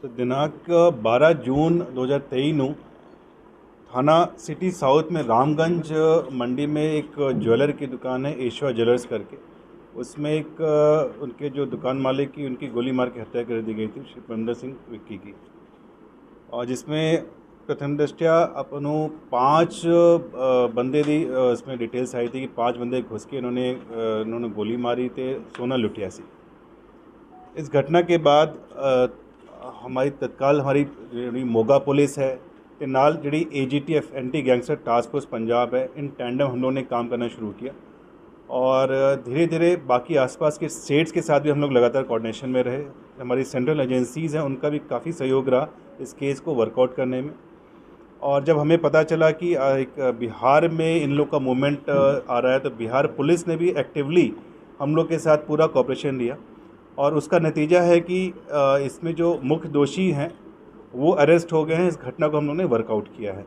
तो दिनांक 12 जून 2023 ਨੂੰ थाना सिटी साउथ में रामगंज मंडी में एक ज्वेलर की दुकान है, एशवा ज्वेलर्स करके। उसमें एक उनके जो दुकान मालिक की उनकी गोली मार के हत्या कर दी गई थी, श्री परमिंदर सिंह विक्की की। और जिसमें प्रथम दृष्टया अपनों 5 बंदे दी इसमें डिटेल्स आई थी कि 5 बंदे घुस के इन्होंने गोली मारी थे, सोना लुटिया सी। इस घटना के बाद हमारी तत्काल हमारी ਜਿਹੜੀ मोगा पुलिस है ਤੇ नाल जी AGTF anti gangster task force Punjab है, इन टैंडम हम लोगों ने काम करना शुरू किया। और धीरे धीरे बाकी आसपास के स्टेट्स के साथ भी हम लोग लगातार कोऑर्डिनेशन में रहे। हमारी सेंट्रल एजेंसीज़ हैं, उनका भी काफ़ी सहयोग रहा इस केस को वर्कआउट करने में। और जब हमें पता चला कि एक बिहार में इन लोग का मूवमेंट आ रहा है, तो बिहार पुलिस ने भी एक्टिवली हम लोग के साथ पूरा कोऑपरेशन दिया। और उसका नतीजा है कि इसमें जो मुख्य दोषी हैं वो अरेस्ट हो गए हैं। इस घटना को हम लोगों ने वर्कआउट किया है।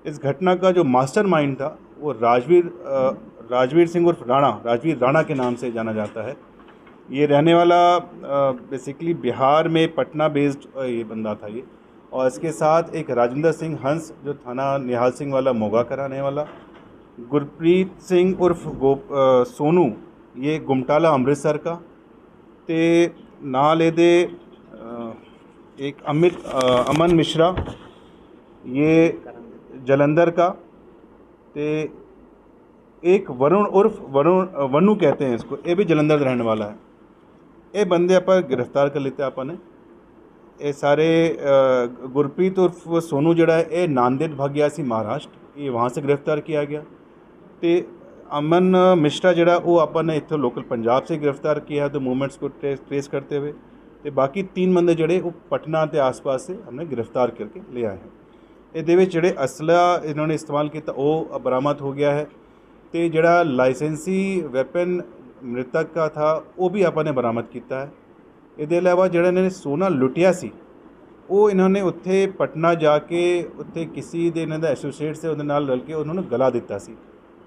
इस घटना का जो मास्टरमाइंड था वो राजवीर सिंह उर्फ राजवीर राणा के नाम से जाना जाता है। ये रहने वाला बेसिकली बिहार में पटना बेस्ड ये बंदा था ये। और इसके साथ एक राजेंद्र सिंह हंस जो थाना निहाल सिंह वाला मोगा कराने वाला, गुरप्रीत सिंह उर्फ सोनू ये गुमटाला अमृतसर का, ते नाल एदे एक अमन मिश्रा ये जलंधर का, ते एक वरुण उर्फ वनु कहते हैं इसको, ये भी जलंधर रहने वाला है। ये बंदे अपन गिरफ्तार कर लेते अपन ने। ये सारे गुरप्रीत उर्फ सोनू जड़ा है ये नांदेड़ भाग्यासी महाराष्ट्र, ये वहाँ से गिरफ्तार किया गया। तो अमन मिश्रा जड़ा वो अपन ने इतने लोकल पंजाब से गिरफ्तार किया है, तो मूवमेंट्स को ट्रेस करते हुए। तो बाकी 3 बंदे जड़े वो पटना के आसपास से हमने गिरफ्तार करके ले आए हैं। ये जड़े असला इन्होंने इस्तेमाल किया वो बरामद हो गया है। तो जड़ा लाइसेंसी वैपन मृतक का था वो भी अपन ने बरामद किया है। ये अलावा जड़ा इन्होंने सोना लुटिया सी वो इन्होंने उत्थे पटना जाके उत्थे किसी दे इन्हों एसोसीएट से उन्होंने नाल रल के उन्होंने गला दिता सी,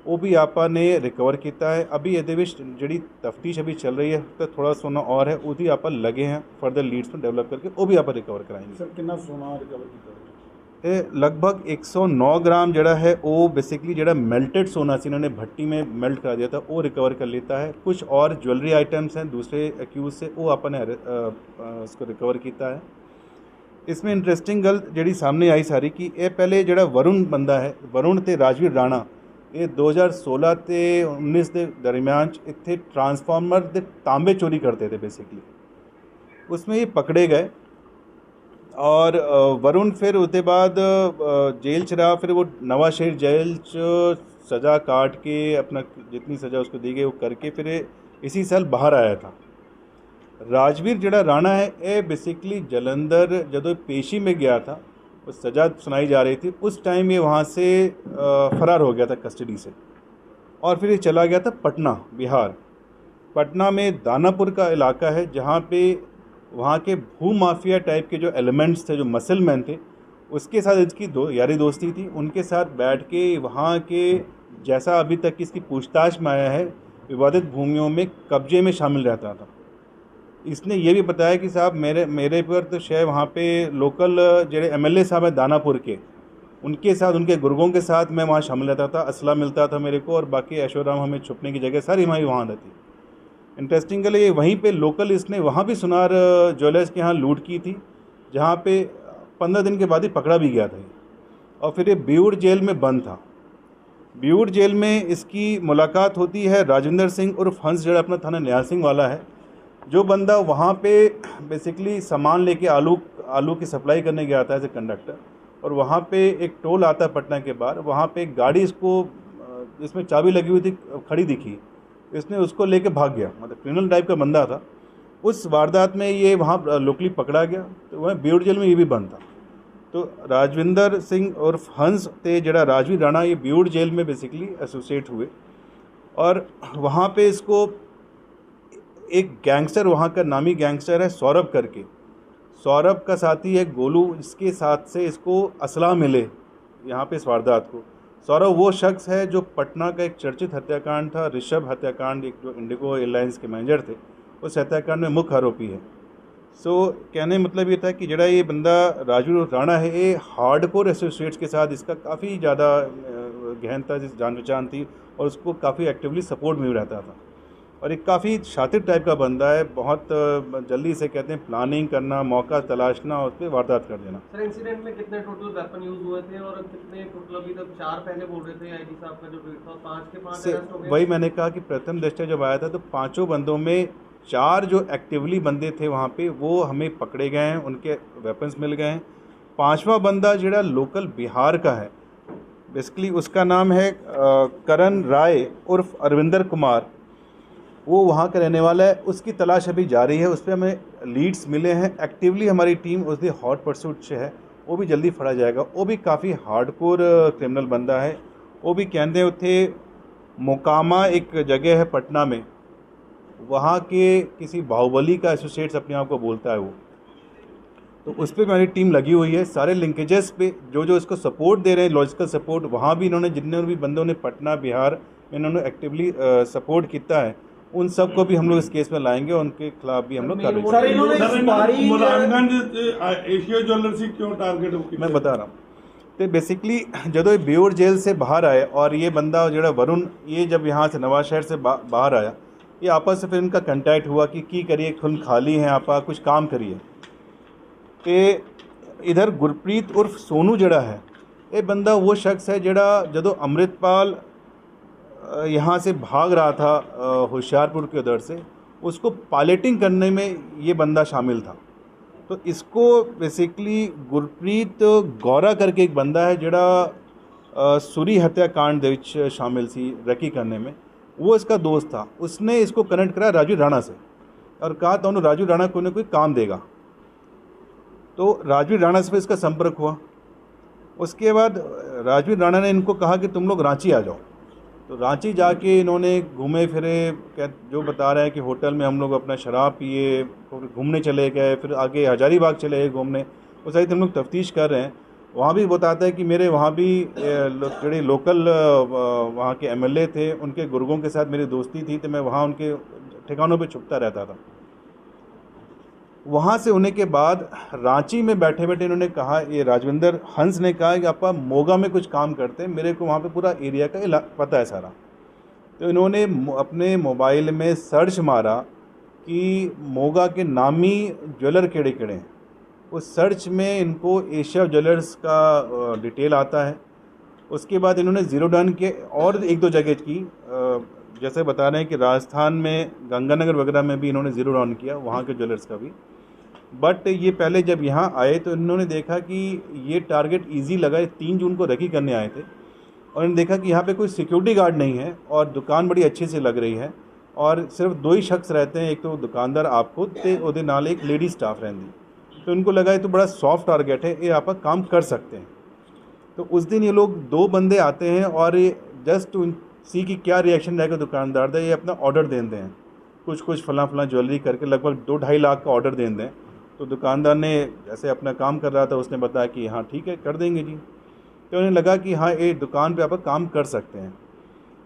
वो भी आपने रिकवर किया है। अभी ये जी तफ्तीश अभी चल रही है, तो थोड़ा सोना और है वो आप लगे हैं फर्दर लीड्स में डेवलप करके वो भी आप रिकवर कराएंगे। सर कितना सोना रिकवर किया? ये लगभग 109 ग्राम जड़ा है वो बेसिकली जड़ा मेल्टेड सोना से इन्होंने भट्टी में मेल्ट करा दिया था वो रिकवर कर लेता है। कुछ और ज्वेलरी आइटम्स हैं दूसरे एक्यूज से वो आपने उसको रिकवर किया है। इसमें इंटरेस्टिंग गल जी सामने आई सारी कि ये पहले जड़ा वरुण बंदा है, वरुण ते राजवीर राणा, ये 2016 ते 19 के दरमियान इतने ट्रांसफार्मर के तांबे चोरी करते थे बेसिकली, उसमें ये पकड़े गए। और वरुण फिर उसके बाद जेल च रहा, फिर वो नवा शहर जेल च सज़ा काट के अपना जितनी सज़ा उसको दी गई वो करके फिर इसी साल बाहर आया था। राजवीर जड़ा राणा है ये बेसिकली जलंधर जदों पेशी में गया था, उस सज़ा सुनाई जा रही थी, उस टाइम ये वहाँ से फ़रार हो गया था कस्टडी से। और फिर ये चला गया था पटना बिहार। पटना में दानापुर का इलाका है जहाँ पे वहाँ के भू माफिया टाइप के जो एलिमेंट्स थे, जो मसल मैन थे, उसके साथ इसकी यारी दोस्ती थी। उनके साथ बैठ के वहाँ के जैसा अभी तक इसकी पूछताछ में आया है विवादित भूमियों में कब्जे में शामिल रहता था। इसने ये भी बताया कि साहब मेरे पर तो शायद वहाँ पे लोकल जो MLA साहब हैं दानापुर के, उनके साथ उनके गुर्गों के साथ मैं वहाँ शामिल रहता था, असला मिलता था मेरे को, और बाकी ऐशोराम हमें छुपने की जगह सारी हमारी वहाँ रहती। इंटरेस्टिंगली वहीं पे लोकल इसने वहाँ भी सुनार ज्वेलर्स के यहाँ लूट की थी, जहाँ पे 15 दिन के बाद ही पकड़ा भी गया था। और फिर ये बिऊड़ जेल में बंद था। बिऊड़ जेल में इसकी मुलाकात होती है राजेंद्र सिंह उर्फ हंस जड़ा अपना थाना निहाल सिंह वाला है, जो बंदा वहाँ पे बेसिकली सामान लेके आलू की सप्लाई करने गया था एज ए कंडक्टर। और वहाँ पे एक टोल आता है पटना के बाहर, वहाँ पे एक गाड़ी इसको इसमें चाबी लगी हुई थी खड़ी दिखी, इसने उसको लेके भाग गया, मतलब क्रिमिनल टाइप का बंदा था। उस वारदात में ये वहाँ लोकली पकड़ा गया, तो वह बिऊड़ जेल में ये भी बंद था। तो राजविंदर सिंह उर्फ हंस ते जड़ा राजवीर राणा ये बिऊड़ जेल में बेसिकली एसोसिएट हुए। और वहाँ पे इसको एक गैंगस्टर, वहाँ का नामी गैंगस्टर है सौरभ करके, सौरभ का साथी है गोलू, इसके साथ से इसको असला मिले यहाँ पे इस वारदात को। सौरभ वो शख्स है जो पटना का एक चर्चित हत्याकांड था, ऋषभ हत्याकांड, एक जो इंडिगो एयरलाइंस के मैनेजर थे, उस हत्याकांड में मुख्य आरोपी है। सो कहने मतलब ये था कि जड़ा ये बंदा राजू राणा है, ये हार्डकोर एसोसिएट्स के साथ इसका काफ़ी ज़्यादा गहनता जिस जान पहचान थी और उसको काफ़ी एक्टिवली सपोर्ट मिल रहता था। और एक काफ़ी शातिर टाइप का बंदा है, बहुत जल्दी से कहते हैं प्लानिंग करना, मौका तलाशना और उस पर वारदात कर देना। सर इंसिडेंट में कितने टोटल वेपन यूज हुए थे और कितने टोटल, अभी तक 4 पहले बोल रहे थे आईजी साहब का जो ट्वीट था, 5 के 5 अरेस्ट हो गए? वही मैंने कहा कि प्रथम दृष्टया जब आया था तो 5 बंदों में 4 जो एक्टिवली बंदे थे वहाँ पे वो हमें पकड़े गए हैं, उनके वेपन्स मिल गए हैं। 5वां बंदा जड़ा लोकल बिहार का है, बेसिकली उसका नाम है करण राय उर्फ अरविंदर कुमार, वो वहाँ का रहने वाला है। उसकी तलाश अभी जारी है, उस पर हमें लीड्स मिले हैं। एक्टिवली हमारी टीम उसकी हॉट परसूट से है, वो भी जल्दी फड़ा जाएगा। वो भी काफ़ी हार्डकोर क्रिमिनल बंदा है। वो भी कहते उथे मोकामा एक जगह है पटना में, वहाँ के किसी बाहुबली का एसोसिएट्स अपने आप को बोलता है वो, तो उस पर हमारी टीम लगी हुई है। सारे लिंकेजेस पे जो जो इसको सपोर्ट दे रहे हैं, लॉजिकल सपोर्ट, वहाँ भी इन्होंने जितने भी बंदों ने पटना बिहार में इन्होंने एक्टिवली सपोर्ट किया है, उन सब को भी हम लोग इस केस में लाएंगे और उनके खिलाफ भी हम लोग कार्रवाई एशिया ज्वेलर्स क्यों टारगेट? मैं बता रहा हूँ। तो बेसिकली जब ये बेऊर जेल से बाहर आए और ये बंदा जो वरुण, ये जब यहाँ से नवाज शहर से बाहर आया, ये आपस से फिर इनका कंटैक्ट हुआ कि करिए, खून खाली हैं आप, कुछ काम करिए। तो इधर गुरप्रीत उर्फ सोनू जड़ा है, ये बंदा वो शख्स है जड़ा जदों अमृतपाल यहाँ से भाग रहा था होशियारपुर के उधर से, उसको पायलटिंग करने में ये बंदा शामिल था। तो इसको बेसिकली गुरप्रीत गौरा करके एक बंदा है जड़ा सुरी हत्याकांड दे विच शामिल सी रैकी करने में, वो इसका दोस्त था। उसने इसको कनेक्ट करा राजू राणा से और कहा था उन्होंने राजू राणा को ना कोई काम देगा। तो राजू राणा से इसका संपर्क हुआ। उसके बाद राजू राणा ने इनको कहा कि तुम लोग रांची आ जाओ। तो रांची जाके इन्होंने घूमे फिरे, जो बता रहे हैं कि होटल में हम लोग अपना शराब पिए, घूमने चले गए, फिर आगे हजारीबाग चले गए घूमने। उस साइड हम लोग तफ्तीश कर रहे हैं। वहाँ भी बताता है कि मेरे वहाँ भी जो लोकल वहाँ के एमएलए थे, उनके गुर्गों के साथ मेरी दोस्ती थी, तो मैं वहाँ उनके ठिकानों पे छुपता रहता था। वहाँ से होने के बाद रांची में बैठे बैठे इन्होंने कहा, ये राजविंदर हंस ने कहा कि आपा मोगा में कुछ काम करते हैं, मेरे को वहाँ पे पूरा एरिया का पता है सारा। तो इन्होंने अपने मोबाइल में सर्च मारा कि मोगा के नामी ज्वेलर केड़े केड़े हैं। उस सर्च में इनको एशिया ज्वेलर्स का डिटेल आता है। उसके बाद इन्होंने ज़ीरो डाउन के और एक दो जगह की, जैसे बता रहे हैं कि राजस्थान में गंगानगर वगैरह में भी इन्होंने ज़ीरो डाउन किया, वहाँ के ज्वेलर्स का भी। बट ये पहले जब यहाँ आए तो इन्होंने देखा कि ये टारगेट इजी लगा। 3 जून को रैकी करने आए थे और इन्होंने देखा कि यहाँ पे कोई सिक्योरिटी गार्ड नहीं है और दुकान बड़ी अच्छी से लग रही है और सिर्फ 2 ही शख्स रहते हैं, एक तो दुकानदार आप खुद थे, उहदे नाल एक लेडी स्टाफ रहती। तो इनको लगा ये तो बड़ा सॉफ्ट टारगेट है, ये आप काम कर सकते हैं। तो उस दिन ये लोग 2 बंदे आते हैं और जस्ट सी की क्या रिएक्शन रहेगा दुकानदार का, ये अपना ऑर्डर दे दें, कुछ फला ज्वेलरी करके लगभग 2-2.5 लाख का ऑर्डर दे दें। तो दुकानदार ने जैसे अपना काम कर रहा था, उसने बताया कि हाँ ठीक है कर देंगे जी। तो उन्हें लगा कि हाँ ये दुकान पे आप काम कर सकते हैं।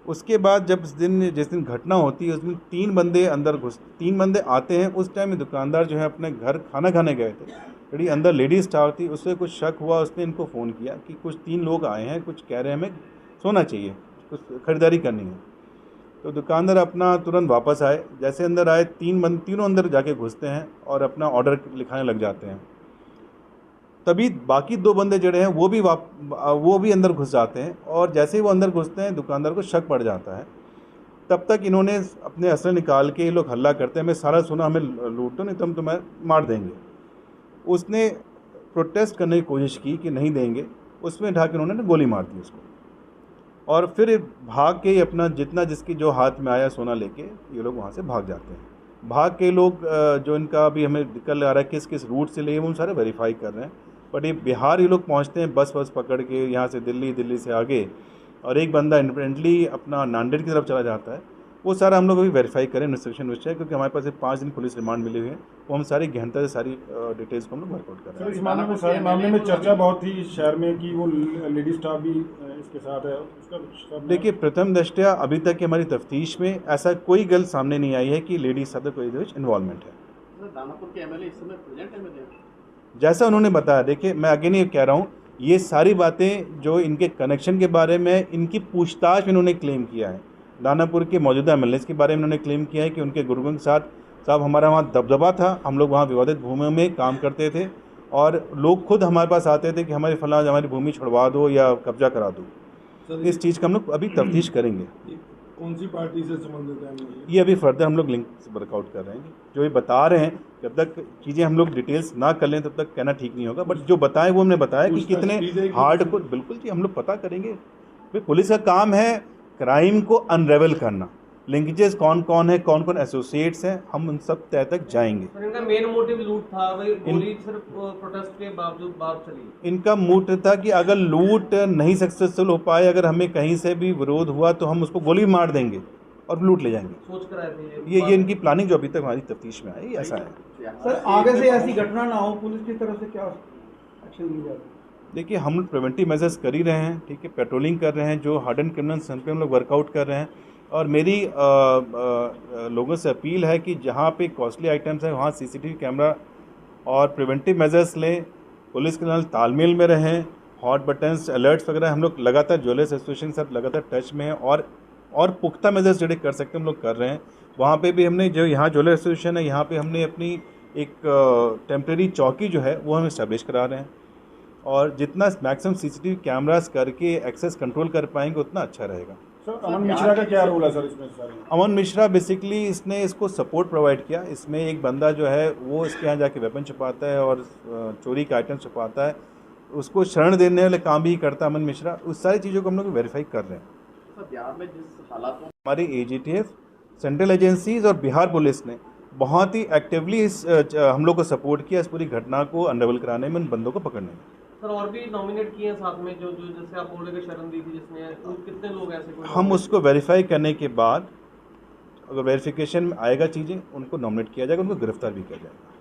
उसके बाद जब जिस दिन घटना होती है उस दिन 3 बंदे आते हैं। उस टाइम में दुकानदार जो है अपने घर खाना खाने गए थे, बड़ी अंदर लेडी स्टाफ थी, उससे कुछ शक हुआ, उसने इनको फ़ोन किया कि कुछ 3 लोग आए हैं, कुछ कह रहे हैं हमें सोना चाहिए, कुछ ख़रीदारी करनी है। तो दुकानदार अपना तुरंत वापस आए। जैसे अंदर आए, तीनों अंदर जाके घुसते हैं और अपना ऑर्डर लिखाने लग जाते हैं। तभी बाकी 2 बंदे जड़े हैं वो भी अंदर घुस जाते हैं और जैसे ही वो अंदर घुसते हैं दुकानदार को शक पड़ जाता है। तब तक इन्होंने अपने असले निकाल के ये लोग हल्ला करते हैं, हमें सारा सोना हमें लूट दो, नहीं तो हम तुम्हें मार देंगे। उसने प्रोटेस्ट करने की कोशिश की कि नहीं देंगे, उसमें ढाके उन्होंने गोली मार दी उसको और फिर भाग के अपना जितना जिसकी जो हाथ में आया सोना लेके ये लोग वहाँ से भाग जाते हैं। भाग के लोग जो इनका अभी हमें निकल आ रहा है किस किस रूट से लिए, वो हम सारे वेरीफाई कर रहे हैं। बट ये बिहार ये लोग पहुँचते हैं बस पकड़ के यहाँ से, दिल्ली से आगे, और एक बंदा इंडिपेंडेंटली अपना नांदेड़ की तरफ चला जाता है। वो सारा हम लोग अभी वेरीफाई करें इन्वेस्टिगेशन विषय, क्योंकि हमारे पास 5 दिन पुलिस रिमांड मिली हुई है, वो हम सारी गहनता से सारी डिटेल्स को हम लोग वर्कआउट कर रहे हैं। इस मामले में चर्चा बहुत थी शहर में कि वो लेडी स्टाफ भी इसके साथ है, उसका देखिए प्रथम दृष्टया अभी तक की हमारी तफ्तीश में ऐसा कोई गल सामने नहीं आई है कि लेडी स्टाफ का कोई इन्वॉल्वमेंट है। दानापुर के एमएलए इस समय प्रेजेंट एमएलए हैं? जैसा उन्होंने बताया, देखिए मैं अगेन ये कह रहा हूँ, ये सारी बातें जो इनके कनेक्शन के बारे में इनकी पूछताछ में इन्होंने क्लेम किया है। दानापुर के मौजूदा एमएलए के बारे में इन्होंने क्लेम किया है कि उनके गुरुओं के साथ साहब हमारा वहाँ दबदबा था, हम लोग वहाँ विवादित भूमि में काम करते थे और लोग खुद हमारे पास आते थे कि हमारी भूमि छुड़वा दो या कब्जा करा दो। इस चीज़ का हम लोग अभी तफ्तीश करेंगे। कौन सी पार्टी से संबंधित है ये अभी फर्दर हम लोग लिंक वर्कआउट कर रहे हैं। जो ये बता रहे हैं, जब तक चीज़ें हम लोग डिटेल्स ना कर लें तब तक कहना ठीक नहीं होगा, बट जो बताएं वो हमने बताया कि कितने हार्ड को बिल्कुल जी हम लोग पता करेंगे। भाई पुलिस का काम है क्राइम को अनरेवल करना, लिंकेजेस कौन कौन है, कौन कौन एसोसिएट्स हैं, हम उन सब तय तक जाएंगे। सर इनका मेन मोटिव लूट था, भाई गोली सिर्फ प्रोटेस्ट के बावजूद बात चली। इनका मोटिव था कि अगर लूट नहीं सक्सेसफुल हो पाए, अगर हमें कहीं से भी विरोध हुआ तो हम उसको गोली मार देंगे और लूट ले जाएंगे। सोच कर आए थे ये इनकी प्लानिंग जो अभी तक हमारी तफ्तीश में आई ऐसा है। सर आगे से ऐसी घटना ना हो, पुलिस की तरफ से क्या एक्शन लिया जाए? देखिए हम लोग प्रिवेंटिव मेजर्स कर ही रहे हैं, ठीक है, पेट्रोलिंग कर रहे हैं, जो हार्ड एंड क्रिमिनल्स उन पे हम लोग वर्कआउट कर रहे हैं। और मेरी लोगों से अपील है कि जहाँ पे कॉस्टली आइटम्स हैं वहाँ सीसीटीवी कैमरा और प्रिवेंटिव मेजर्स लें, पुलिस के साथ तालमेल में रहें, हॉट बटन्स अलर्ट्स वगैरह हम लोग लगातार ज्वेलर्स एसोसिएशन के साथ लगातार टच में हैं और पुख्ता मेजर्स जो कर सकते हैं हम लोग कर रहे हैं। वहाँ पे भी हमने जो यहाँ ज्वेलर एसोसिएशन है यहाँ पे हमने अपनी एक टेम्प्रेरी चौकी जो है वो हम इस्टेब्लिश करा रहे हैं और जितना मैक्सिमम सीसीटीवी कैमरास करके एक्सेस कंट्रोल कर पाएंगे उतना अच्छा रहेगा। सर अमन मिश्रा का क्या रोल है सर इसमें? सर अमन मिश्रा बेसिकली इसने इसको सपोर्ट प्रोवाइड किया। इसमें एक बंदा जो है वो इसके यहाँ जाके वेपन छुपाता है और चोरी का आइटम छुपाता है, उसको शरण देने वाले काम भी करता है अमन मिश्रा। उस सारी चीज़ों को हम लोग वेरीफाई कर रहे हैं। सर बिहार में जिस हालातों हमारी AGTF, सेंट्रल एजेंसीज और बिहार पुलिस ने बहुत ही एक्टिवली हम लोग को सपोर्ट किया इस पूरी घटना को अनरेवल कराने में, उन बंदों को पकड़ने में। सर और भी नॉमिनेट किए हैं साथ में, जो जो जैसे आप बोल रहे थे शरण दी थी जिसने, कितने लोग ऐसे कोई हम उसको वेरीफाई करने के बाद अगर वेरिफिकेशन में आएगा चीज़ें उनको नॉमिनेट किया जाएगा, उनको गिरफ्तार भी किया जाएगा।